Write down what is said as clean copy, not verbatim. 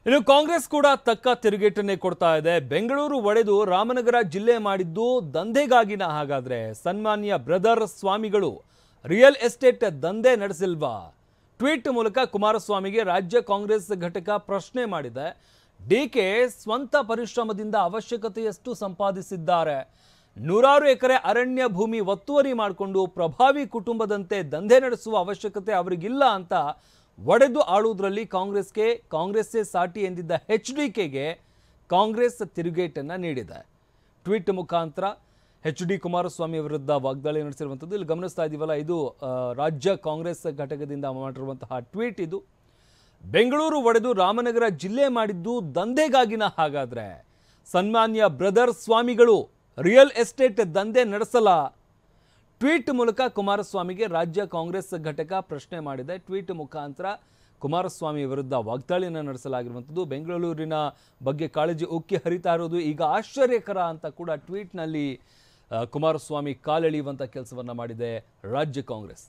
ಇನ್ನು ಕಾಂಗ್ರೆಸ್ ಕೂಡ ತಕ್ಕ ತಿರುಗೇಟನ್ನೇ ಕೊಡ್ತಾ ಇದೆ. ಬೆಂಗಳೂರು ಒಡೆದು ರಾಮನಗರ ಜಿಲ್ಲೆ ಮಾಡಿದ್ದು ದಂಧೆಗಾಗಿನ? ಹಾಗಾದ್ರೆ ಸನ್ಮಾನ್ಯ ಬ್ರದರ್ ಸ್ವಾಮಿಗಳು ರಿಯಲ್ ಎಸ್ಟೇಟ್ ದಂಧೆ ನಡೆಸಿಲ್ವಾ? ಟ್ವೀಟ್ ಮೂಲಕ ಕುಮಾರಸ್ವಾಮಿಗೆ ರಾಜ್ಯ ಕಾಂಗ್ರೆಸ್ ಘಟಕ ಪ್ರಶ್ನೆ ಮಾಡಿದೆ. ಡಿಕೆ ಸ್ವಂತ ಪರಿಶ್ರಮದಿಂದ ಅವಶ್ಯಕತೆಯಷ್ಟು ಸಂಪಾದಿಸಿದ್ದಾರೆ. ನೂರಾರು ಎಕರೆ ಅರಣ್ಯ ಭೂಮಿ ಒತ್ತುವರಿ ಮಾಡಿಕೊಂಡು ಪ್ರಭಾವಿ ಕುಟುಂಬದಂತೆ ದಂಧೆ ನಡೆಸುವ ಅವಶ್ಯಕತೆ ಅವರಿಗಿಲ್ಲ ಅಂತ ಒಡೆದು ಆಳುವುದರಲ್ಲಿ ಕಾಂಗ್ರೆಸ್ಸೇ ಸಾಟಿ ಎಂದಿದ್ದ HDKಗೆ ಕಾಂಗ್ರೆಸ್ ತಿರುಗೇಟನ್ನು ನೀಡಿದೆ. ಟ್ವೀಟ್ ಮುಖಾಂತರ HD ಕುಮಾರಸ್ವಾಮಿ ವಿರುದ್ಧ ವಾಗ್ದಾಳಿ ನಡೆಸಿರುವಂಥದ್ದು ಇಲ್ಲಿ ಗಮನಿಸ್ತಾ ಇದ್ದೀವಲ್ಲ, ಇದು ರಾಜ್ಯ ಕಾಂಗ್ರೆಸ್ ಘಟಕದಿಂದ ಮಾಡಿರುವಂತಹ ಟ್ವೀಟ್. ಇದು ಬೆಂಗಳೂರು ಒಡೆದು ರಾಮನಗರ ಜಿಲ್ಲೆ ಮಾಡಿದ್ದು ದಂಧೆಗಾಗಿನ? ಹಾಗಾದ್ರೆ ಸನ್ಮಾನ್ಯ ಬ್ರದರ್ ಸ್ವಾಮಿಗಳು ರಿಯಲ್ ಎಸ್ಟೇಟ್ ದಂಧೆ ನಡೆಸಲ? ಟ್ವೀಟ್ ಮೂಲಕ ಕುಮಾರಸ್ವಾಮಿಗೆ ರಾಜ್ಯ ಕಾಂಗ್ರೆಸ್ ಘಟಕ ಪ್ರಶ್ನೆ ಮಾಡಿದೆ. ಟ್ವೀಟ್ ಮುಖಾಂತರ ಕುಮಾರಸ್ವಾಮಿ ವಿರುದ್ಧ ವಾಗ್ದಾಳಿಯನ್ನು ನಡೆಸಲಾಗಿರುವಂಥದ್ದು. ಬೆಂಗಳೂರಿನ ಬಗ್ಗೆ ಕಾಳಜಿ ಉಕ್ಕಿ ಹರಿತಾ ಇರೋದು ಈಗ ಆಶ್ಚರ್ಯಕರ ಅಂತ ಕೂಡ ಟ್ವೀಟ್ನಲ್ಲಿ ಕುಮಾರಸ್ವಾಮಿ ಕಾಲೆಳೆಯುವಂಥ ಕೆಲಸವನ್ನು ಮಾಡಿದೆ ರಾಜ್ಯ ಕಾಂಗ್ರೆಸ್.